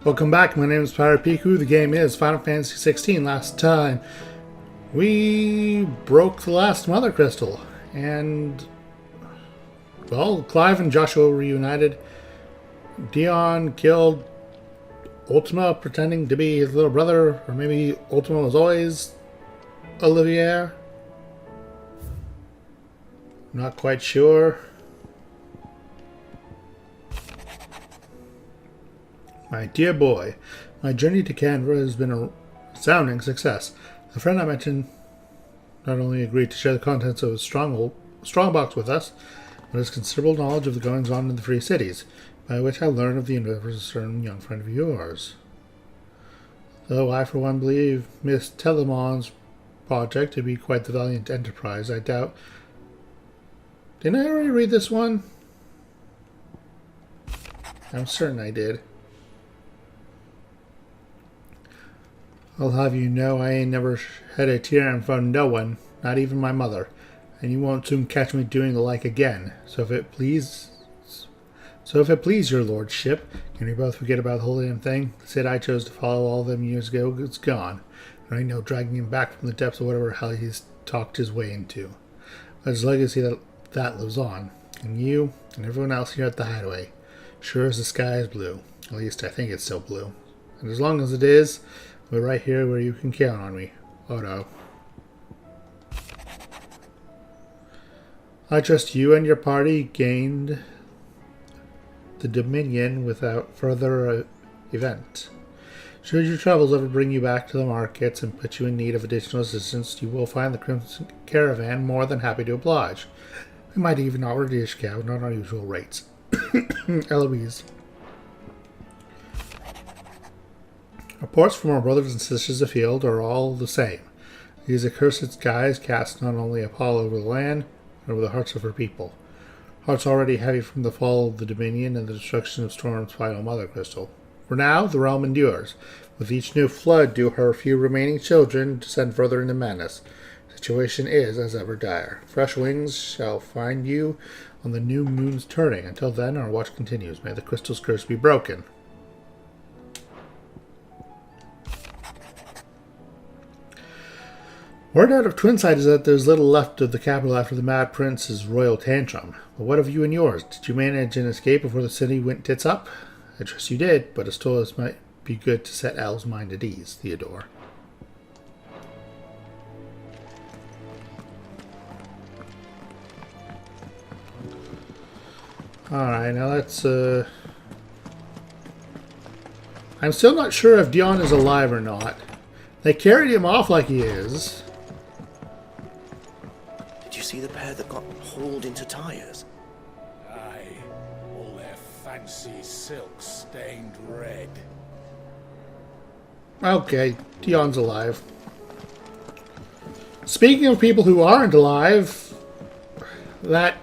Welcome back, my name is Pyropiku. The game is Final Fantasy XVI. Last time, we broke the last Mother Crystal, and, well, Clive and Joshua reunited. Dion killed Ultima, pretending to be his little brother, or maybe Ultima was always Olivier. Not quite sure. My dear boy, my journey to Canberra has been a resounding success. The friend I mentioned not only agreed to share the contents of his strongbox with us, but has considerable knowledge of the goings-on in the Free Cities, by which I learned of the endeavors of a certain young friend of yours. Though I, for one, believe Miss Telemon's project to be quite the valiant enterprise, I doubt... Didn't I already read this one? I'm certain I did. I'll have you know I ain't never shed a tear in front of no one, not even my mother, and you won't soon catch me doing the like again. So if it please your lordship, can we both forget about the whole damn thing? The Cid I chose to follow all them years ago is gone, and ain't no dragging him back from the depths of whatever hell he's talked his way into. But his legacy that lives on, and you and everyone else here at the Hideaway, sure as the sky is blue. At least I think it's still blue, and as long as it is, we're right here where you can count on me, Otto. I trust you and your party gained the Dominion without further event. Should your troubles ever bring you back to the markets and put you in need of additional assistance, you will find the Crimson Caravan more than happy to oblige. We might even offer a discount on our usual rates. Eloise. Reports from our brothers and sisters afield are all the same. These accursed skies cast not only a pall over the land, but over the hearts of her people. Hearts already heavy from the fall of the Dominion and the destruction of Storm's final Mother Crystal. For now, the realm endures. With each new flood do her few remaining children descend further into madness. The situation is, as ever, dire. Fresh wings shall find you on the new moon's turning. Until then, our watch continues. May the crystal's curse be broken. Word out of Twinside is that there's little left of the capital after the Mad Prince's royal tantrum. But what of you and yours? Did you manage an escape before the city went tits up? I trust you did, but a stillness might be good to set Al's mind at ease, Theodore. Alright, now let's, I'm still not sure if Dion is alive or not. They carried him off like he is. Did you see the pair that got hauled into tires? Aye, all their fancy silks stained red. Okay, Dion's alive. Speaking of people who aren't alive, that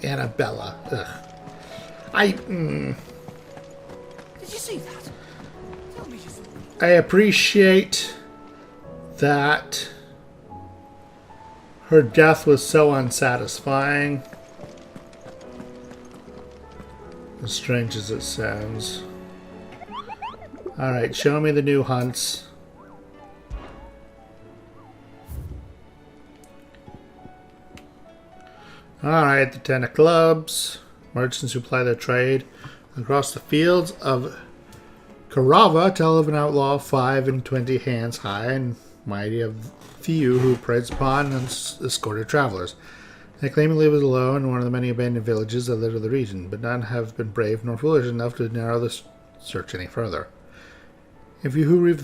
Annabella. Did you see that? Tell me just... I appreciate that her death was so unsatisfying, as strange as it sounds. Alright, show me the new hunts. Alright, the 10 of clubs. Merchants who ply their trade across the fields of Karava tell of an outlaw of 5 and 20 hands high and mighty of few who preys upon and escorted travelers. They claim he lives alone in one of the many abandoned villages that litter the region, but none have been brave nor foolish enough to narrow the search any further. If you who read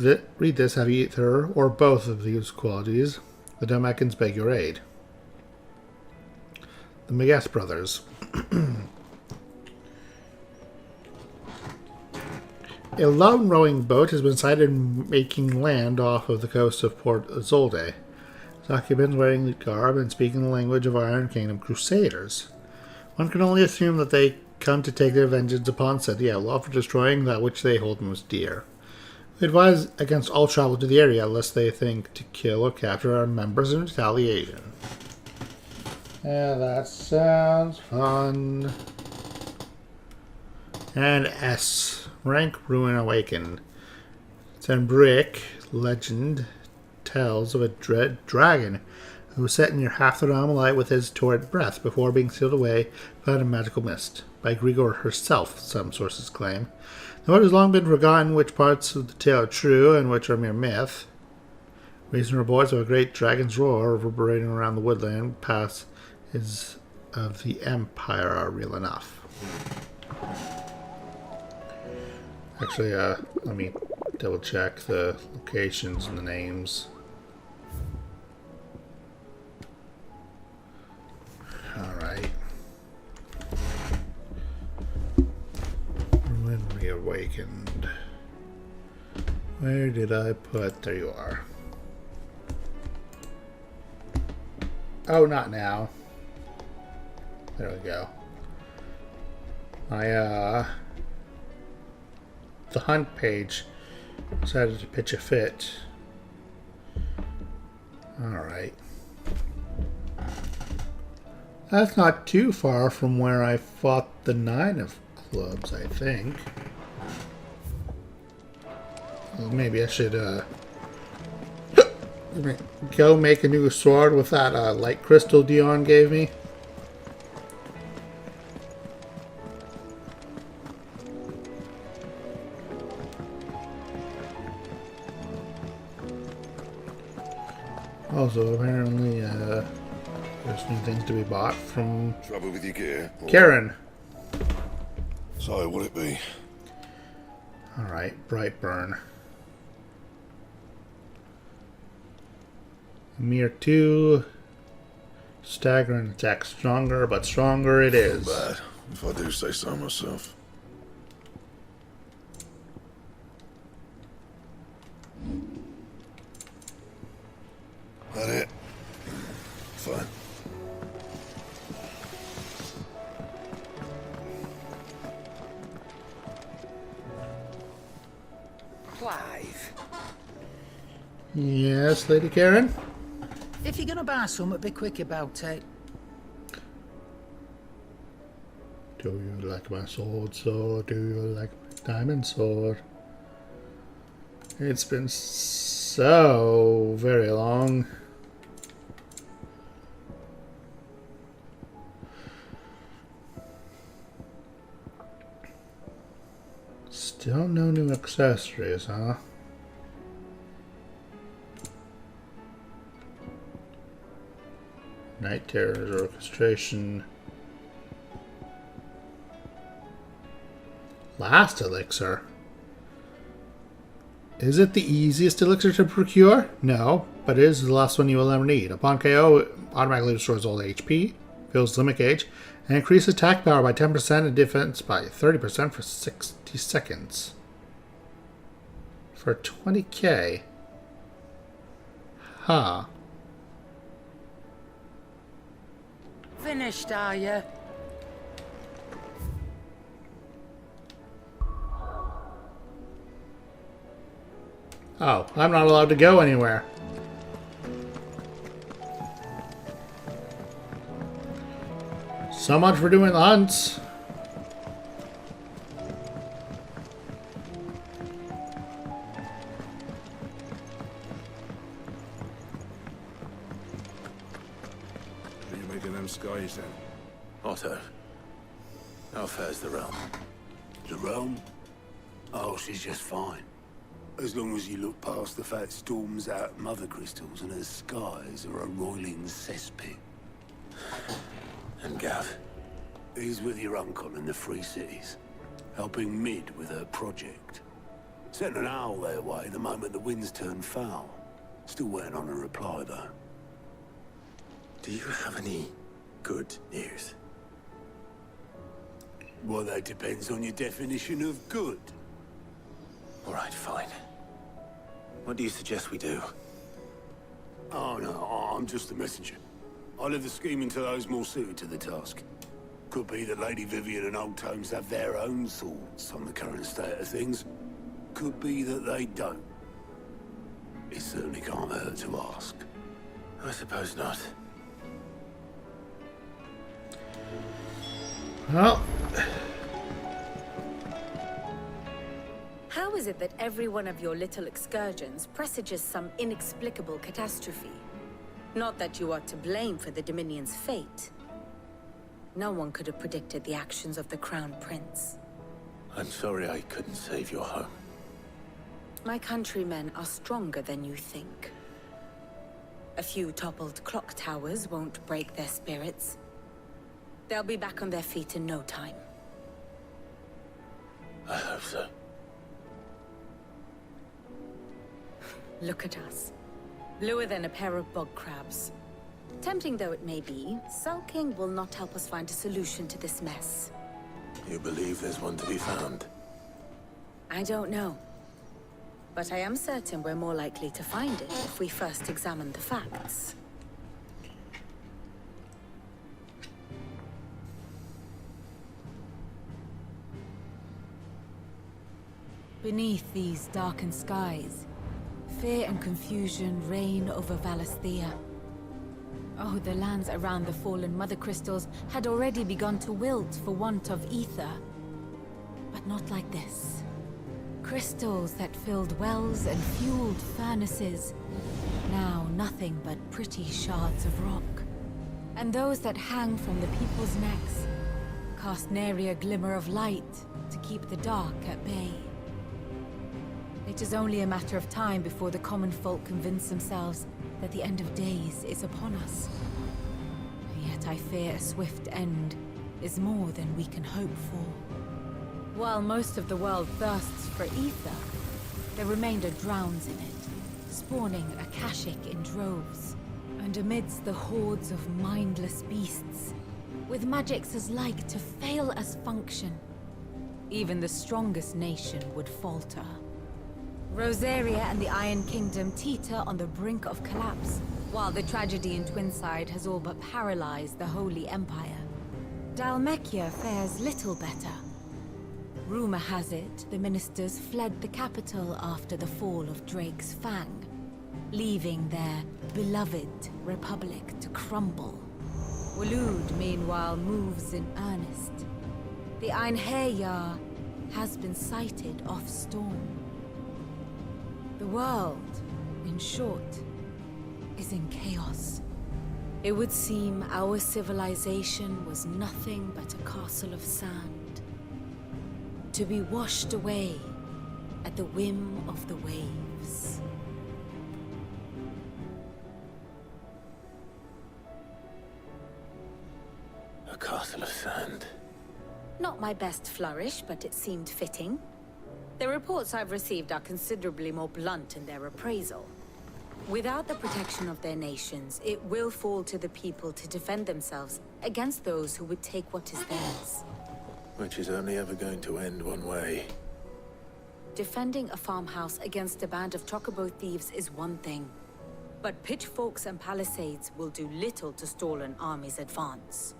this have either or both of these qualities, the Domekans beg your aid. The Megas brothers. A lone rowing boat has been sighted making land off of the coast of Port Isolde. Its occupants wearing the garb and speaking the language of Iron Kingdom crusaders. One can only assume that they come to take their vengeance upon said the outlaw for destroying that which they hold most dear. We advise against all travel to the area lest they think to kill or capture our members in retaliation. Yeah, that sounds fun. And S. Rank Ruin Awakened. Brick legend tells of a dread dragon who was set near half the realm alight with his torrid breath before being sealed away by a magical mist. By Grigor herself, some sources claim. Though it has long been forgotten which parts of the tale are true and which are mere myth. Recent reports of a great dragon's roar reverberating around the woodland past is of the Empire are real enough. Actually, let me double check the locations and the names. Alright. Ruin Reawakened. Where did I put? There you are. Oh, not now. There we go. The hunt page decided to pitch a fit. Alright. That's not too far from where I fought the 9 of clubs, I think. Well, maybe I should go make a new sword with that light crystal Dion gave me. Also, apparently, there's new things to be bought from Trouble with your gear? Karen. So, will it be? Alright, Brightburn. Mere 2. Staggering attack stronger, but stronger it is. Bad, if I do say so myself. That it? Fine. Clive, Yes, Lady Karen? if you're gonna buy something, be quick about it. Do you like my sword, so do you like my diamond sword? It's been so very long. Still no new accessories, huh? Night Terror's orchestration. Last elixir. Is it the easiest elixir to procure? No, but it is the last one you will ever need. Upon KO, it automatically restores all HP, fills limit gauge, and increases attack power by 10% and defense by 30% for 60 seconds. For 20k. Huh. Finished, are you? Oh, I'm not allowed to go anywhere. So much for doing the hunts. Are you making them skies then? Otto, how fares the realm? The realm? Oh, she's just fine. As long as you look past the fat storms out mother crystals and her skies are a roiling cesspit. And Gav? He's with your uncle in the Free Cities, helping Mid with her project. Sent an owl their way the moment the winds turned foul. Still waiting on a reply, though. Do you have any good news? Well, that depends on your definition of good. All right, fine. What do you suggest we do? Oh, no, I'm just a messenger. I leave the scheming to those more suited to the task. Could be that Lady Vivian and Old Tomes have their own thoughts on the current state of things. Could be that they don't. It certainly can't hurt to ask. I suppose not. Well, How is it that every one of your little excursions presages some inexplicable catastrophe? Not that you are to blame for the Dominion's fate. No one could have predicted the actions of the Crown Prince. I'm sorry I couldn't save your home. My countrymen are stronger than you think. A few toppled clock towers won't break their spirits. They'll be back on their feet in no time. I hope so. Look at us. Bluer than a pair of bog crabs. Tempting though it may be, sulking will not help us find a solution to this mess. You believe there's one to be found? I don't know. But I am certain we're more likely to find it if we first examine the facts. Beneath these darkened skies, fear and confusion reign over Valisthea. Oh, the lands around the fallen Mother Crystals had already begun to wilt for want of ether. But not like this. Crystals that filled wells and fueled furnaces. Now nothing but pretty shards of rock. And those that hang from the people's necks cast nary a glimmer of light to keep the dark at bay. It is only a matter of time before the common folk convince themselves that the end of days is upon us. Yet I fear a swift end is more than we can hope for. While most of the world thirsts for ether, the remainder drowns in it, spawning Akashic in droves. And amidst the hordes of mindless beasts, with magics as like to fail as function, even the strongest nation would falter. Rosaria and the Iron Kingdom teeter on the brink of collapse, while the tragedy in Twinside has all but paralyzed the Holy Empire. Dalmekia fares little better. Rumor has it the ministers fled the capital after the fall of Drake's Fang, leaving their beloved republic to crumble. Waloed, meanwhile, moves in earnest. The Einherjar has been sighted off Storm. The world, in short, is in chaos. It would seem our civilization was nothing but a castle of sand, to be washed away at the whim of the waves. A castle of sand. Not my best flourish, but it seemed fitting. The reports I've received are considerably more blunt in their appraisal. Without the protection of their nations, it will fall to the people to defend themselves against those who would take what is theirs. Which is only ever going to end one way. Defending a farmhouse against a band of chocobo thieves is one thing. But pitchforks and palisades will do little to stall an army's advance.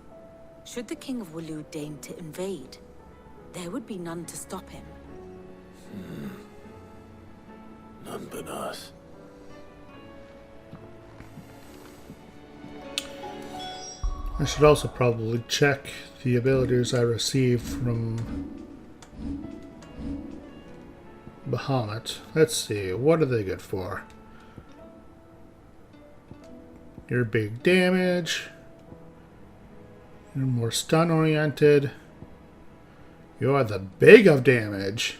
Should the King of Waloed deign to invade, there would be none to stop him. None but us. I should also probably check the abilities I received from Bahamut. Let's see, what are they good for? You're big damage. You're more stun oriented. You're the big of damage.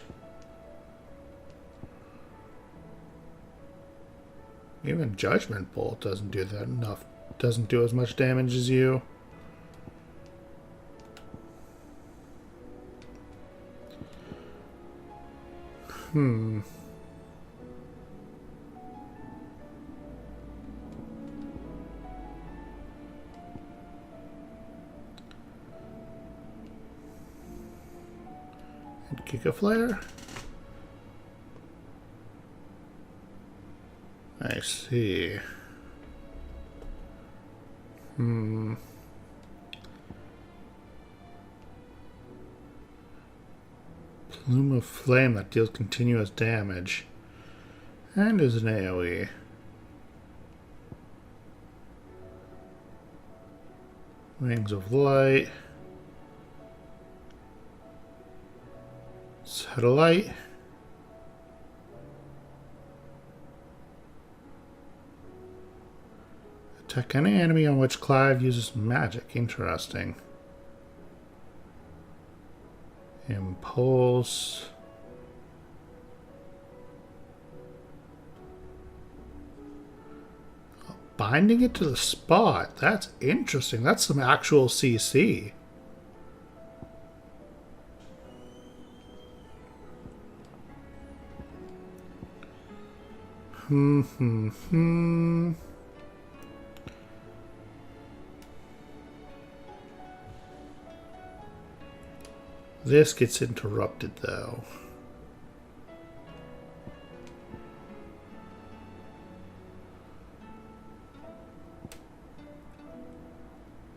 Even Judgment Bolt doesn't do that enough. Doesn't do as much damage as you. Giga Flare. I see. Plume of Flame that deals continuous damage. And is an AoE. Wings of Light. Satellite. Attack any enemy on which Clive uses magic. Interesting. Impulse. Binding it to the spot. That's interesting. That's some actual CC. This gets interrupted though.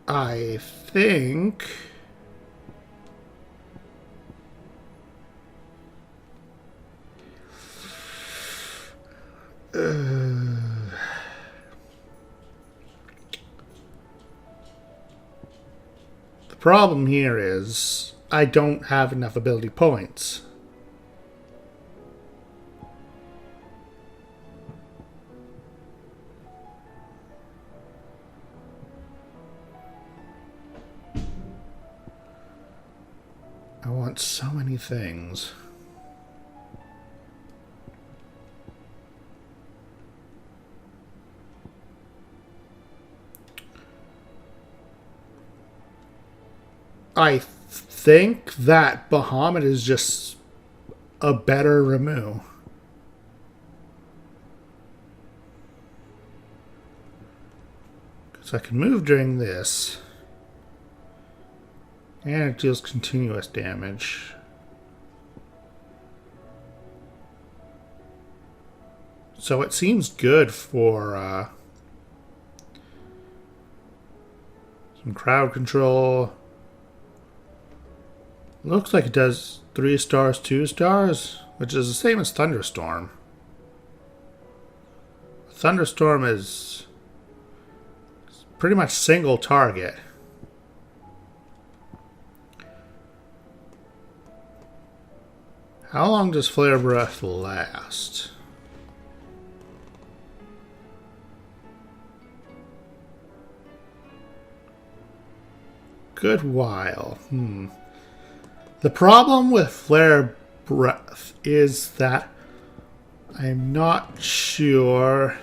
I think the problem here is I don't have enough ability points. I want so many things. I think that Bahamut is just a better remove. Because I can move during this. And it deals continuous damage. So it seems good for some crowd control. Looks like it does 3 stars, 2 stars, which is the same as Thunderstorm. Thunderstorm is pretty much single target. How long does Flare Breath last? Good while. The problem with Flare Breath is that I'm not sure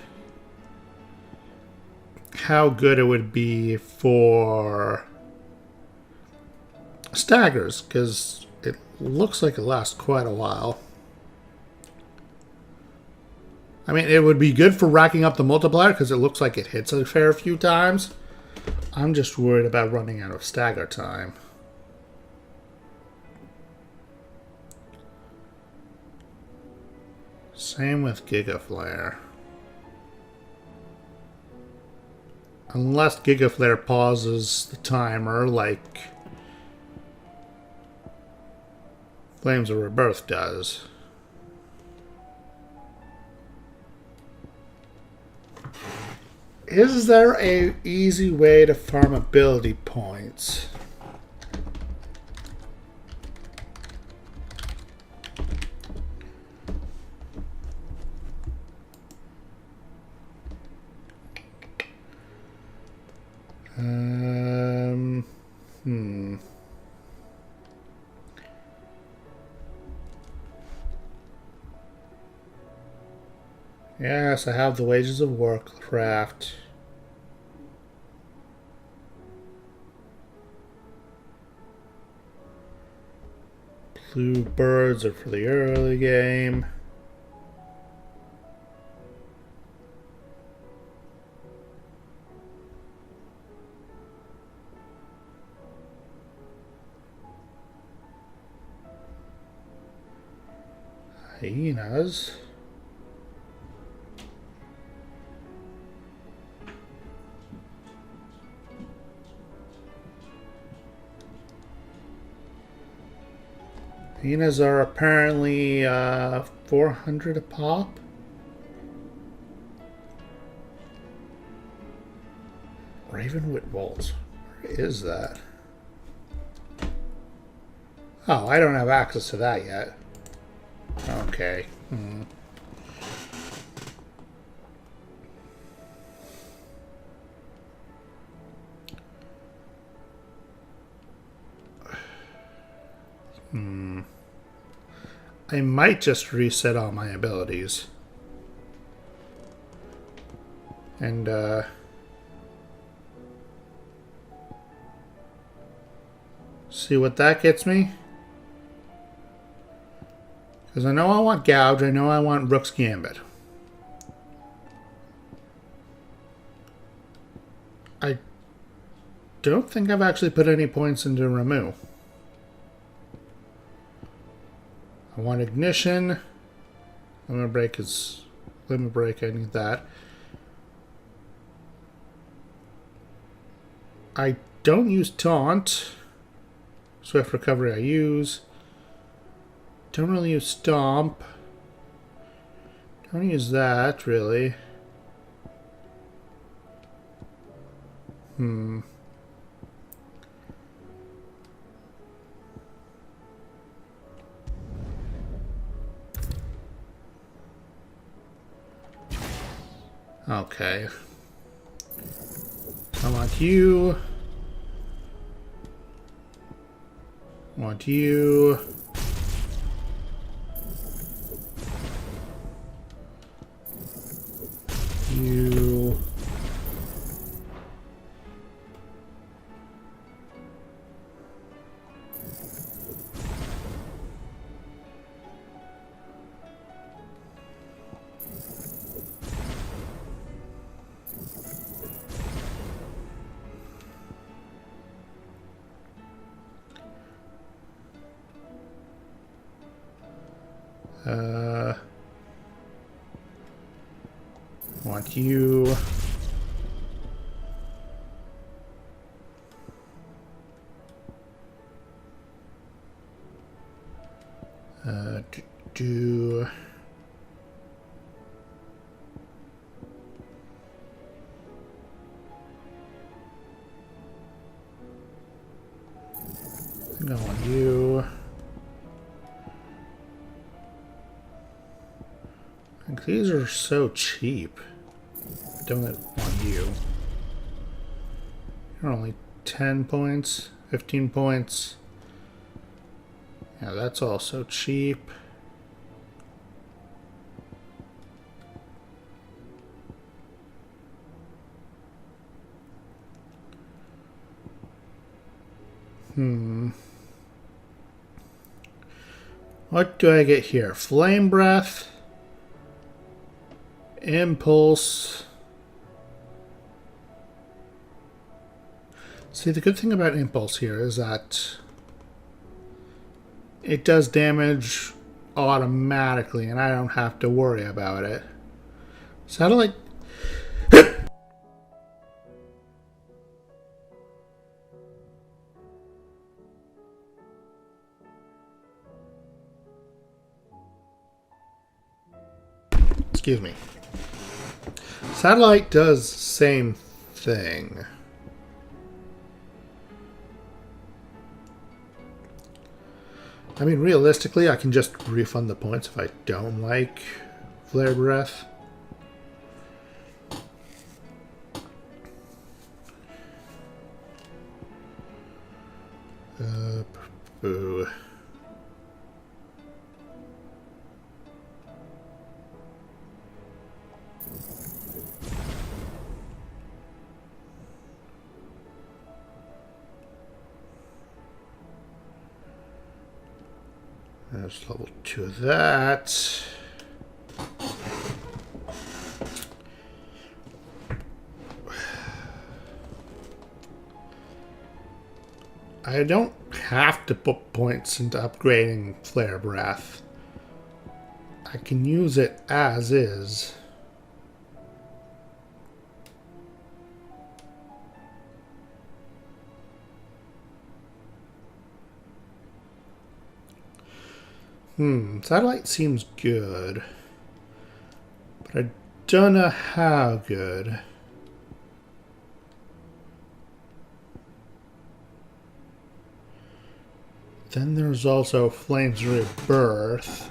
how good it would be for staggers, because it looks like it lasts quite a while. I mean, it would be good for racking up the multiplier because it looks like it hits a fair few times. I'm just worried about running out of stagger time. Same with Giga Flare. Unless Giga Flare pauses the timer like Flames of Rebirth does. Is there an easy way to farm ability points? Yes, I have the Wages of Warcraft. Blue birds are for the early game. Hyenas. Hyenas are apparently 400 a pop. Ravenwood Vault. Where is that? Oh, I don't have access to that yet. Okay. I might just reset all my abilities. And, see what that gets me. Because I know I want Gouge, I know I want Rook's Gambit. I don't think I've actually put any points into Ramu. I want Ignition. Limit Break is... Limit Break, I need that. I don't use Taunt. Swift Recovery I use. Don't really use Stomp. Don't use that, really. Okay. I want you. Want you. You. Want you. Do. I think I want you. Like, these are so cheap. Don't want you. You're only 10 points, 15 points. Yeah, that's all so cheap. What do I get here? Flame Breath, Impulse. See, the good thing about Impulse here is that it does damage automatically and I don't have to worry about it. Satellite... Excuse me. Satellite does same thing. I mean, realistically, I can just refund the points if I don't like Flare Breath. Boo. There's level 2 of that. I don't have to put points into upgrading Flare Breath. I can use it as is. Satellite seems good, but I don't know how good. Then there's also Flames Rebirth.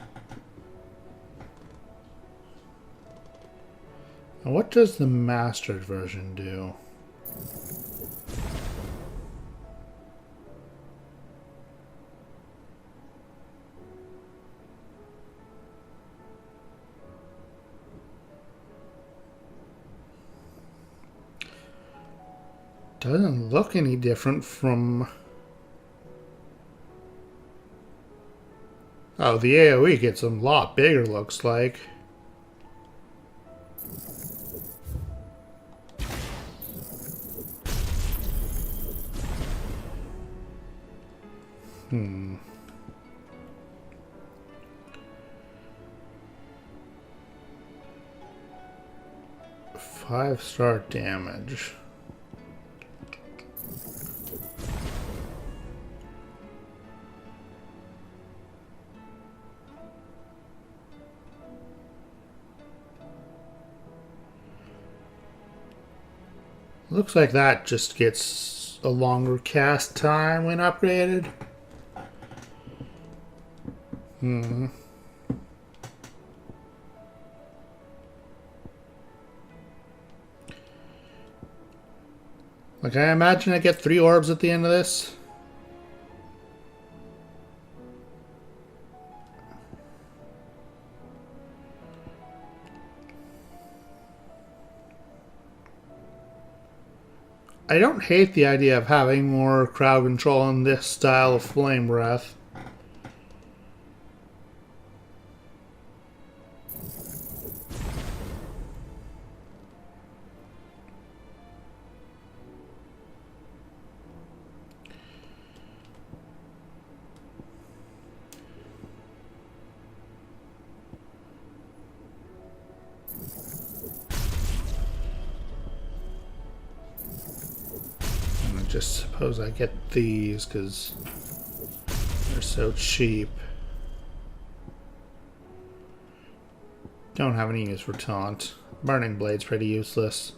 Now what does the mastered version do? Doesn't look any different from... Oh, the AoE gets a lot bigger, looks like. Hmm. 5-star damage. Looks like that just gets a longer cast time when upgraded. Like, I imagine I get 3 orbs at the end of this. I don't hate the idea of having more crowd control in this style of flame breath. Just suppose I get these because they're so cheap. Don't have any use for taunt. Burning Blade's pretty useless.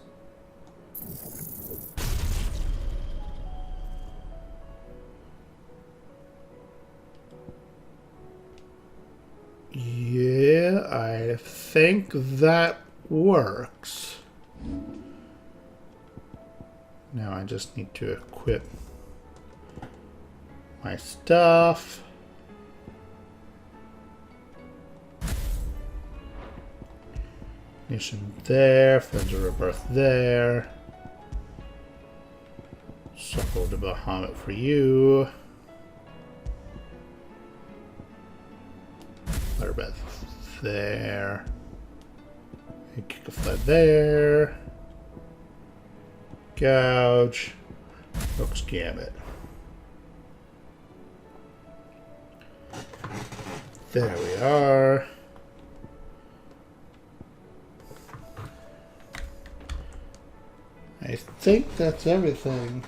Yeah, I think that works. Now I just need to equip my stuff. Mission there, Friends of Rebirth there. Suckle to Bahamut for you. Letterbeth there. Kick a flood there. Gouge. Rook's Gambit. There we are. I think that's everything.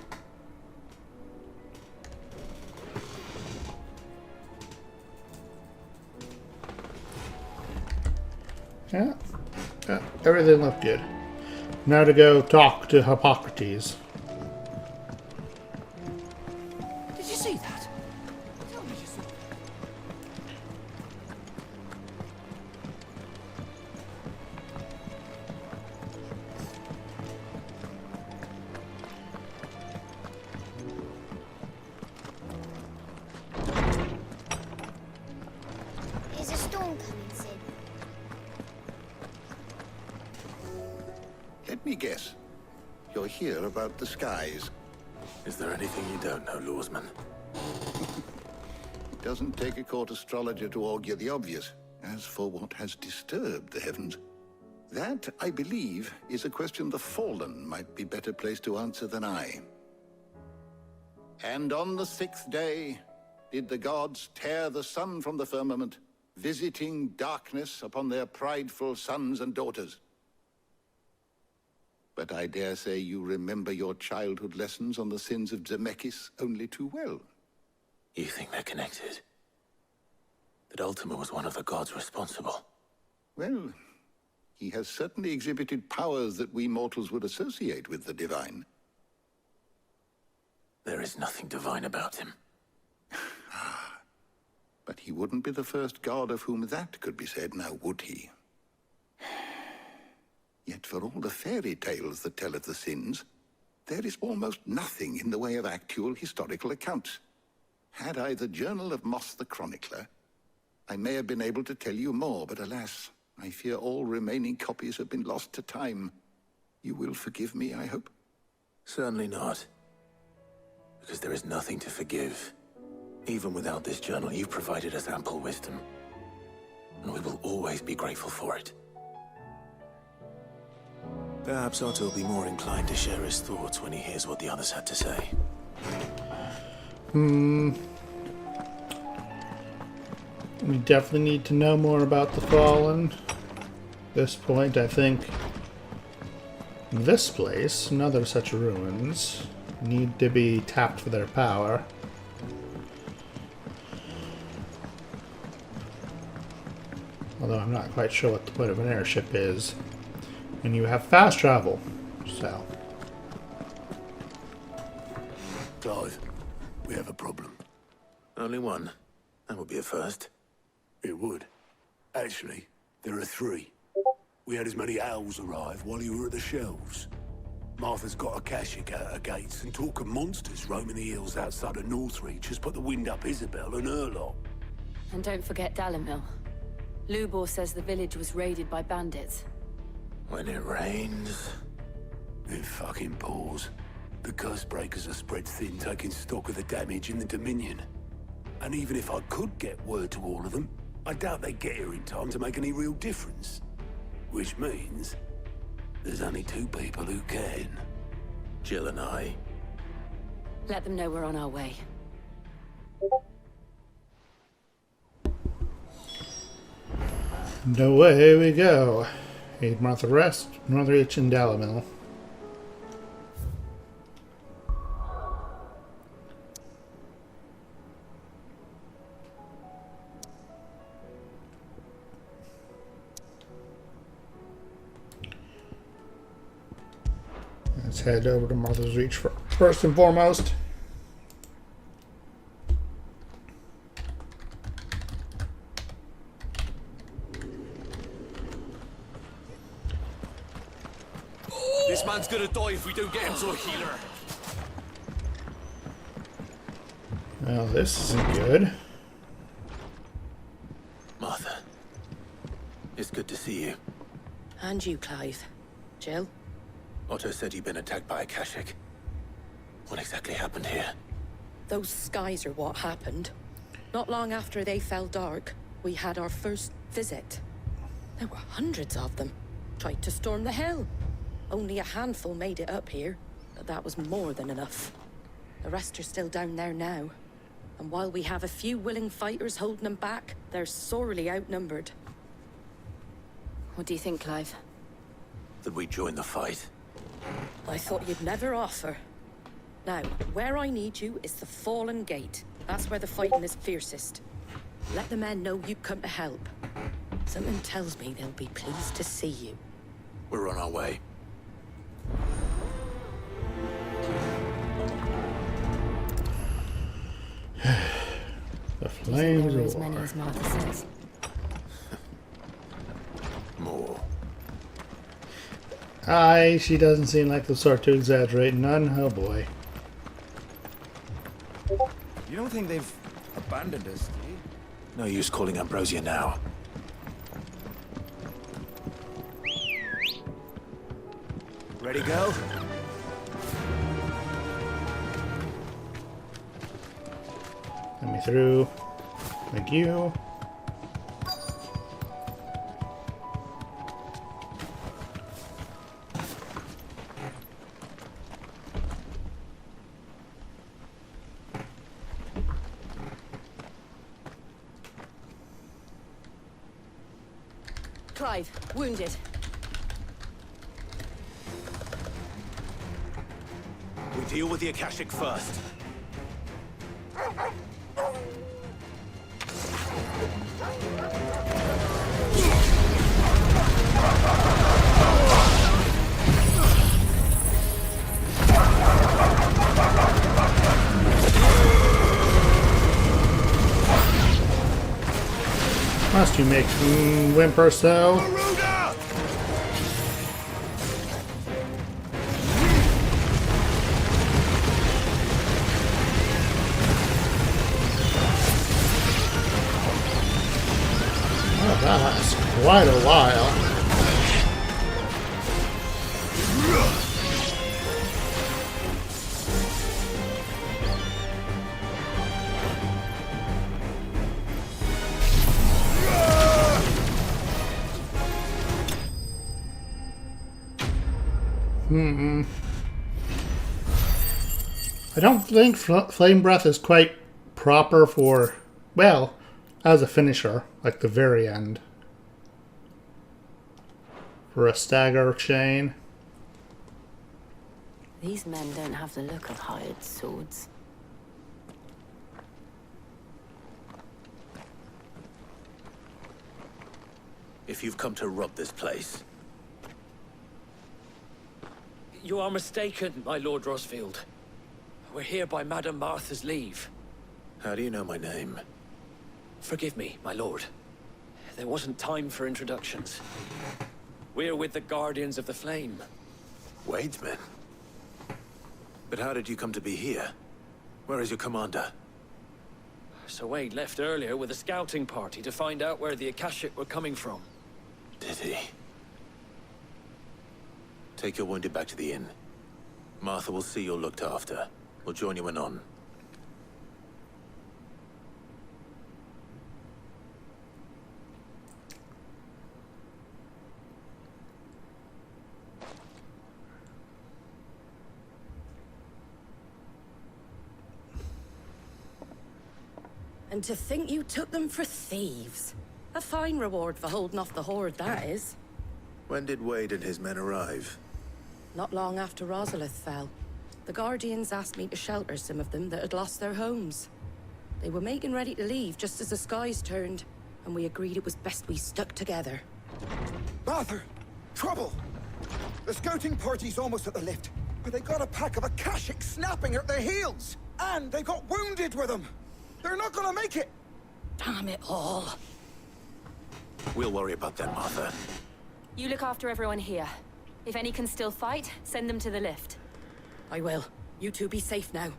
Yeah, everything looked good. Now to go talk to Hippocrates. Did you see that? Tell me you saw it. Is a storm coming, Sid? Let me guess. You're here about the skies. Is there anything you don't know, Lawsman? It doesn't take a court astrologer to augur the obvious. As for what has disturbed the heavens, that, I believe, is a question the Fallen might be better placed to answer than I. And on the 6th day did the gods tear the sun from the firmament, visiting darkness upon their prideful sons and daughters. But I dare say you remember your childhood lessons on the sins of Zemeckis only too well. You think they're connected? That Ultima was one of the gods responsible? Well, he has certainly exhibited powers that we mortals would associate with the divine. There is nothing divine about him. But he wouldn't be the first god of whom that could be said, now would he? Yet for all the fairy tales that tell of the sins, there is almost nothing in the way of actual historical accounts. Had I the Journal of Moss the Chronicler, I may have been able to tell you more, but alas, I fear all remaining copies have been lost to time. You will forgive me, I hope? Certainly not. Because there is nothing to forgive. Even without this journal, you've provided us ample wisdom. And we will always be grateful for it. Perhaps Otto will be more inclined to share his thoughts when he hears what the others had to say. We definitely need to know more about the Fallen. At this point, I think this place and other such ruins need to be tapped for their power. Although I'm not quite sure what the point of an airship is. And you have fast travel, so. Clive, we have a problem. Only one. That would be a first. It would. Actually, there are 3. We had as many owls arrive while you were at the shelves. Martha's got a Akashic out her gates, and talk of monsters roaming the hills outside of Northreach has put the wind up Isabel and her lot. And don't forget Dalimil. Lubor says the village was raided by bandits. When it rains... It fucking pours. The curse breakers are spread thin, taking stock of the damage in the Dominion. And even if I could get word to all of them, I doubt they'd get here in time to make any real difference. Which means there's only 2 people who can. Jill and I. Let them know we're on our way. And away we go. Aid Martha Rest, Northreach, and Dalimil. Let's head over to Martha's Reach first and foremost. This man's gonna die if we don't get him to a healer. Well, this isn't good. Martha. It's good to see you. And you, Clive. Jill? Otto said you'd been attacked by Akashic. What exactly happened here? Those skies are what happened. Not long after they fell dark, we had our first visit. There were hundreds of them. Tried to storm the hill. Only a handful made it up here, but that was more than enough. The rest are still down there now. And while we have a few willing fighters holding them back, they're sorely outnumbered. What do you think, Clive? That we join the fight? I thought you'd never offer. Now, where I need you is the Fallen Gate. That's where the fighting is fiercest. Let the men know you come to help. Something tells me they'll be pleased to see you. We're on our way. The flames There are of as many war. as Martha says. More. Aye, she doesn't seem like the sort to exaggerate none. Oh boy. You don't think they've abandoned us, do you? No use calling Ambrosia now. Ready, go? Let me through. Thank you. Clive, wounded. We deal with the Akashic first. Must you make whimper so? Oh, that lasts quite a while. I don't think Flame Breath is quite proper for, well, as a finisher, like the very end. For a stagger chain. These men don't have the look of hired swords. If you've come to rob this place, You are mistaken, my Lord Rosfield. We're here by Madame Martha's leave. how do you know my name? Forgive me, my lord. There wasn't time for introductions. We're with the Guardians of the Flame. Wade's men? But how did you come to be here? Where is your commander? Sir Wade left earlier with a scouting party to find out where the Akashic were coming from. Did he? Take your wounded back to the inn. Martha will see you're looked after. We'll join you anon. And to think you took them for thieves. A fine reward for holding off the horde, that is. When did Wade and his men arrive? Not long after Rosalith fell, the Guardians asked me to shelter some of them that had lost their homes. They were making ready to leave just as the skies turned, and we agreed it was best we stuck together. Martha! Trouble! The scouting party's almost at the lift, but they got a pack of Akashics snapping at their heels! And they got wounded with them! They're not gonna make it! Damn it all. We'll worry about that, Martha. You look after everyone here. If any can still fight, send them to the lift. I will. You two be safe now.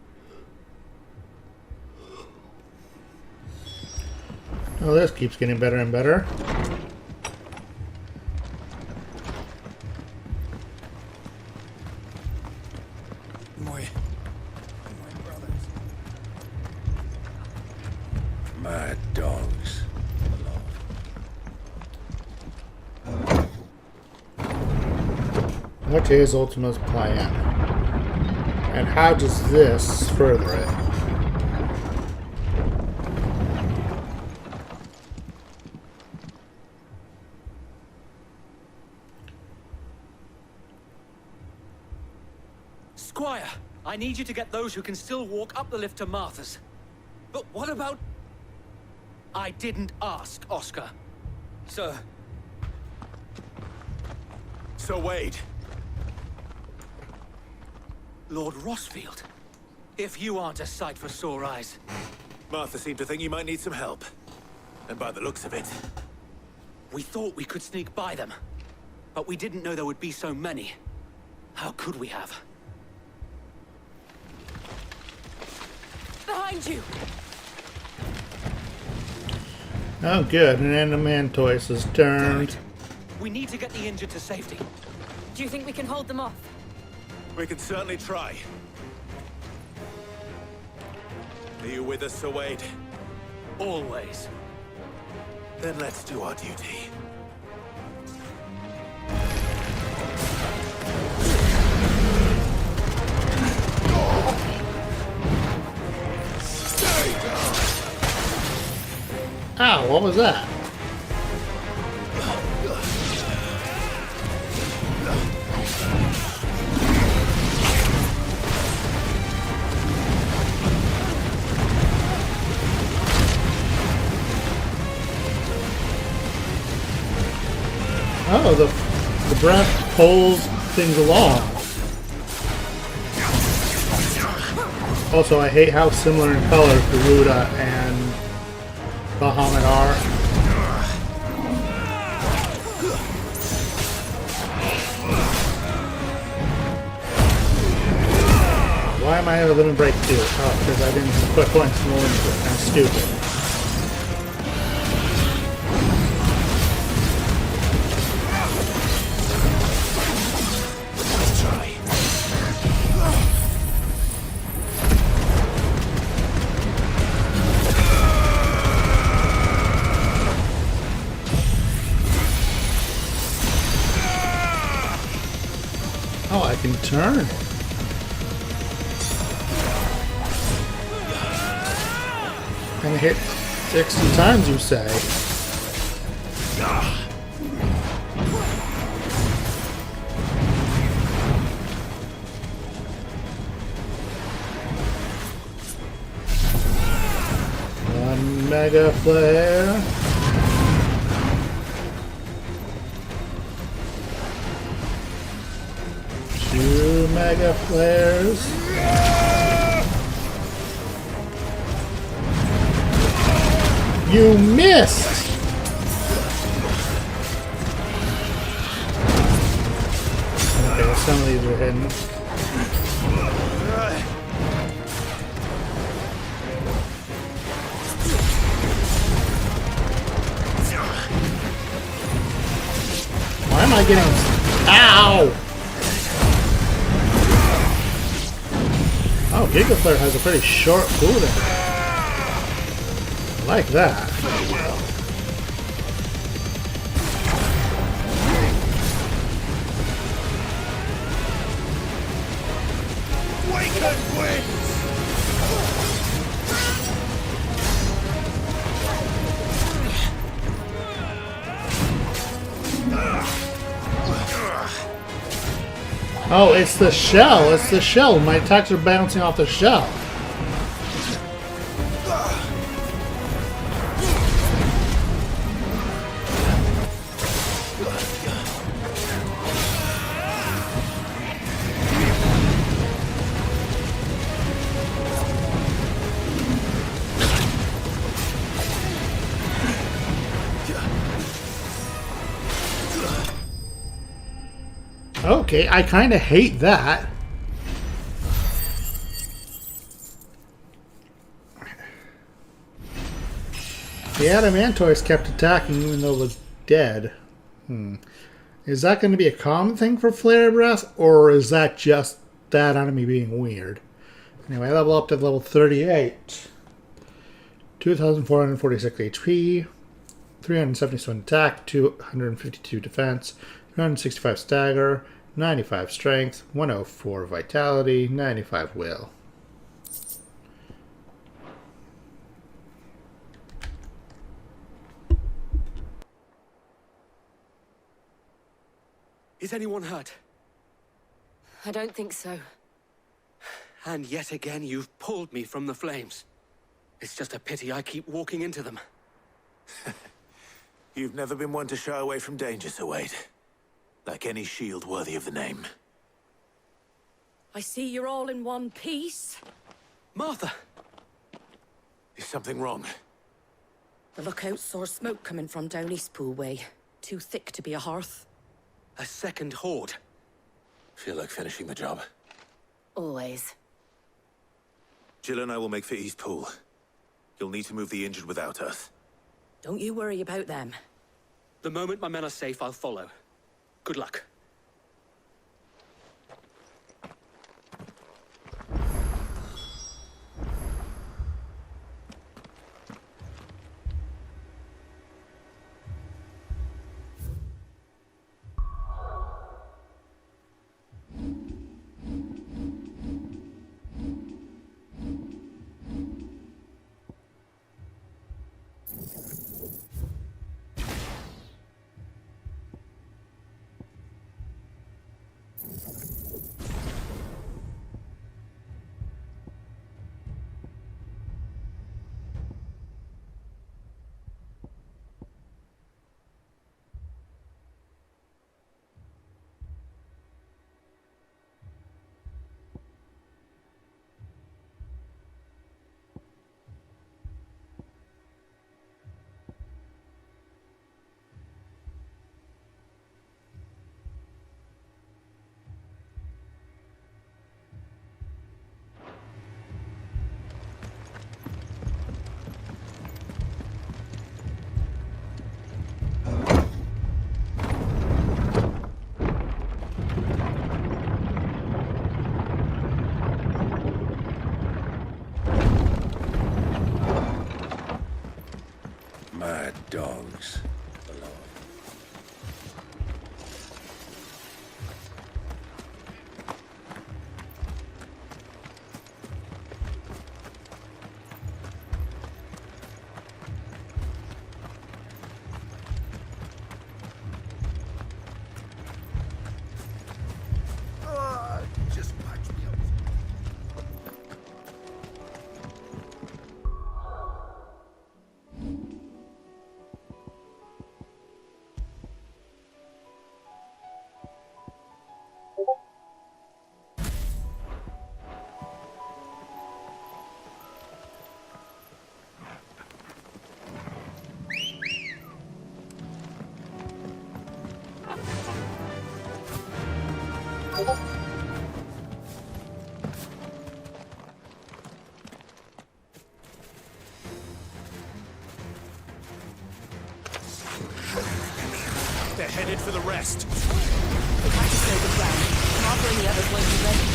Oh, this keeps getting better and better. My brothers. Mad dogs. What is Ultima's plan? And how does this further it? Squire, I need you to get those who can still walk up the lift to Martha's. But what about... I didn't ask, Oscar. Sir. Sir Wade! Lord Rosfield. If you aren't a sight for sore eyes. Martha seemed to think you might need some help. And by the looks of it... We thought we could sneak by them. But we didn't know there would be so many. How could we have? Behind you! Oh good, an Animantoise has turned. We need to get the injured to safety. Do you think we can hold them off? We can certainly try. Are you with us, Sir Wade? Always. Then let's do our duty. Ow, what was that? Oh, the breath pulls things along. Also, I hate how similar in color Garuda and Bahamut are. Why am I at a limit break 2? Oh, because I didn't put points in the limit break. I'm stupid. Oh, I can turn. And hit 60 times, you say? One mega flare. Two mega flares. You missed! Okay, some of these are hidden. Why am I getting... Ow! Oh, Giga Flare has a pretty short cooldown. I like that. Oh, it's the shell. It's the shell. My attacks are bouncing off the shell. Okay, I kind of hate that. The Adamantoise kept attacking even though it was dead. Is that going to be a common thing for Flare Breath, or is that just that enemy being weird? Anyway, I level up to level 38. 2,446 HP, 377 attack, 252 defense, 365 stagger, 95 strength, 104 vitality, 95 will. Is anyone hurt? I don't think so. And yet again, you've pulled me from the flames. It's just a pity I keep walking into them. You've never been one to shy away from danger, Sir Wade. Like any shield worthy of the name. I see you're all in one piece. Martha! Is something wrong? The lookout saw smoke coming from down Eastpool way. Too thick to be a hearth. A second horde. Feel like finishing the job. Always. Jill and I will make for Eastpool. You'll need to move the injured without us. Don't you worry about them. The moment my men are safe, I'll follow. Good luck. They're headed for the rest. We have to slow the ground. Martha and the others won't be ready.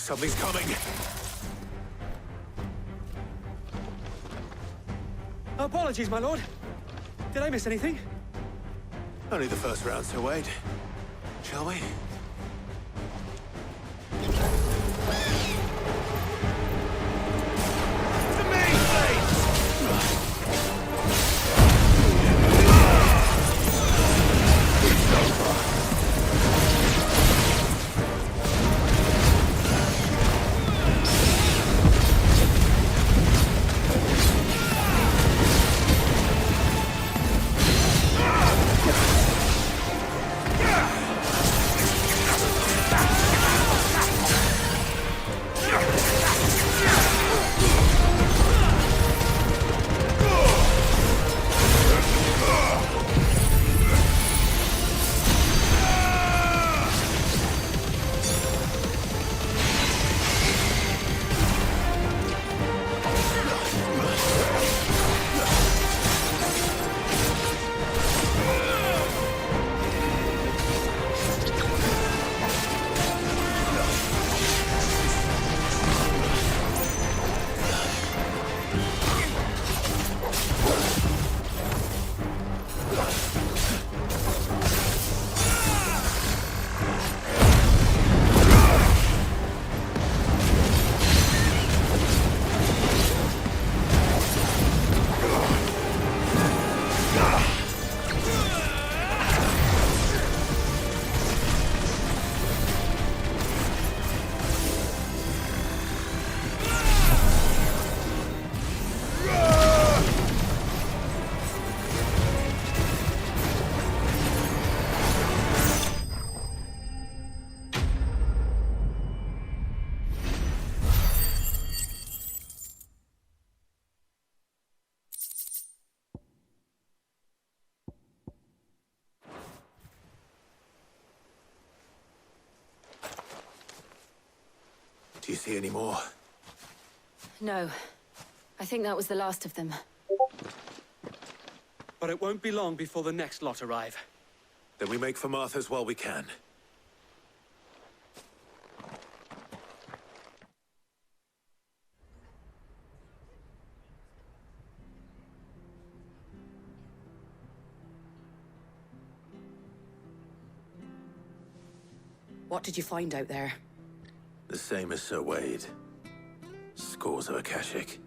Something's coming. Apologies, my lord. Did I miss anything? Only the first round, so wait. Shall we? Do you see any more? No. I think that was the last of them. But it won't be long before the next lot arrive. Then we make for Martha's while we can. What did you find out there? The same as Sir Wade. Scores of Akashic.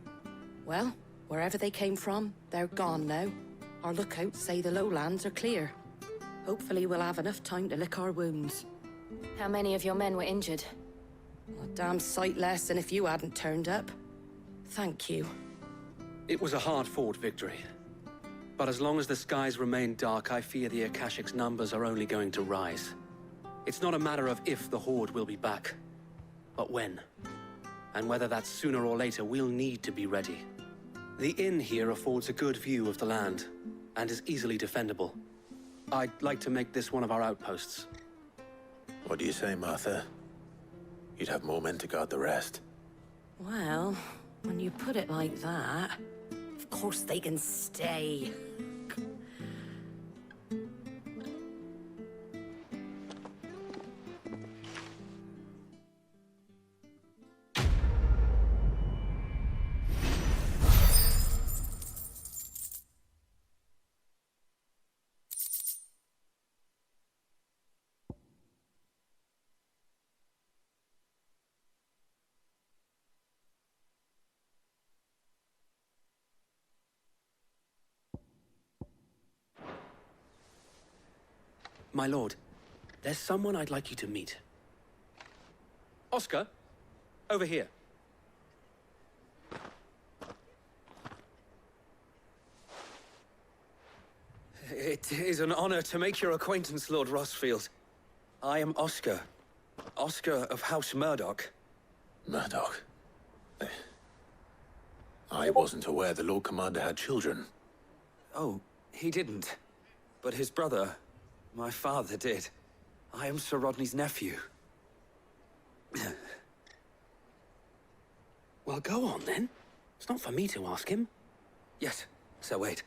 Well, wherever they came from, they're gone now. Our lookouts say the lowlands are clear. Hopefully we'll have enough time to lick our wounds. How many of your men were injured? A damn sight less than if you hadn't turned up. Thank you. It was a hard-fought victory. But as long as the skies remain dark, I fear the Akashic's numbers are only going to rise. It's not a matter of if the Horde will be back, but when. And whether that's sooner or later, we'll need to be ready. The inn here affords a good view of the land, and is easily defendable. I'd like to make this one of our outposts. What do you say, Martha? you'd have more men to guard the rest. Well, when you put it like that, of course they can stay. My lord, there's someone I'd like you to meet. Oscar, over here. It is an honor to make your acquaintance, Lord Rosfield. I am Oscar. Oscar of House Murdoch. Murdoch? I wasn't aware the Lord Commander had children. Oh, he didn't. But his brother, my father, did. I am Sir Rodney's nephew. Well, go on, then. It's not for me to ask him. Yes, so wait.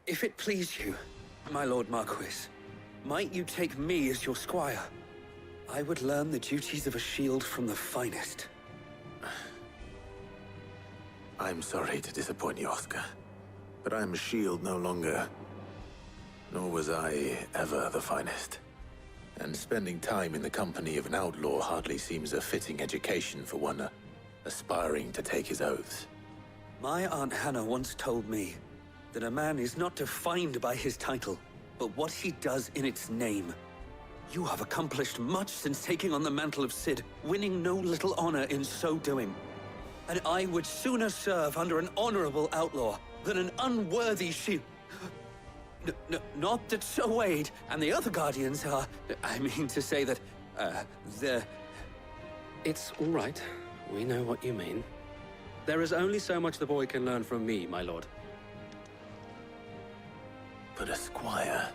If it please you, my Lord Marquis, might you take me as your squire? I would learn the duties of a shield from the finest. I'm sorry to disappoint you, Oscar, but I'm a shield no longer. Nor was I ever the finest. And spending time in the company of an outlaw hardly seems a fitting education for one aspiring to take his oaths. My Aunt Hannah once told me that a man is not defined by his title, but what he does in its name. You have accomplished much since taking on the mantle of Cid, winning no little honor in so doing. And I would sooner serve under an honorable outlaw than an unworthy shield. Not that Sir Wade and the other Guardians are... I mean to say that, they're... It's all right. We know what you mean. There is only so much the boy can learn from me, my lord. But a squire...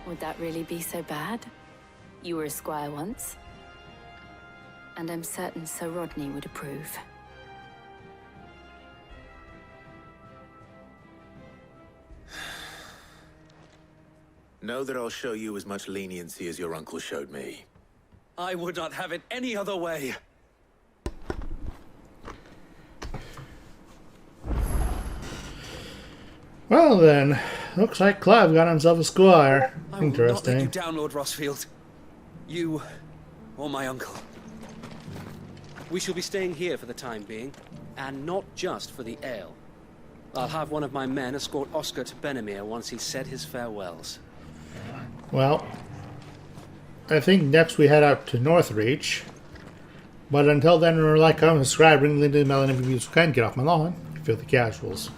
Would that really be so bad? You were a squire once. And I'm certain Sir Rodney would approve. Know that I'll show you as much leniency as your uncle showed me. I would not have it any other way. Well then, looks like Clive got himself a squire. I will not let Interesting. you down, Lord Rosfield. You or my uncle. We shall be staying here for the time being, and not just for the ale. I'll have one of my men escort Oscar to Benimir once he's said his farewells. Well, I think next we head out to Northreach. But until then, remember to like, comment, subscribe, ring the bell, and if you can, get off my lawn. Filthy casuals.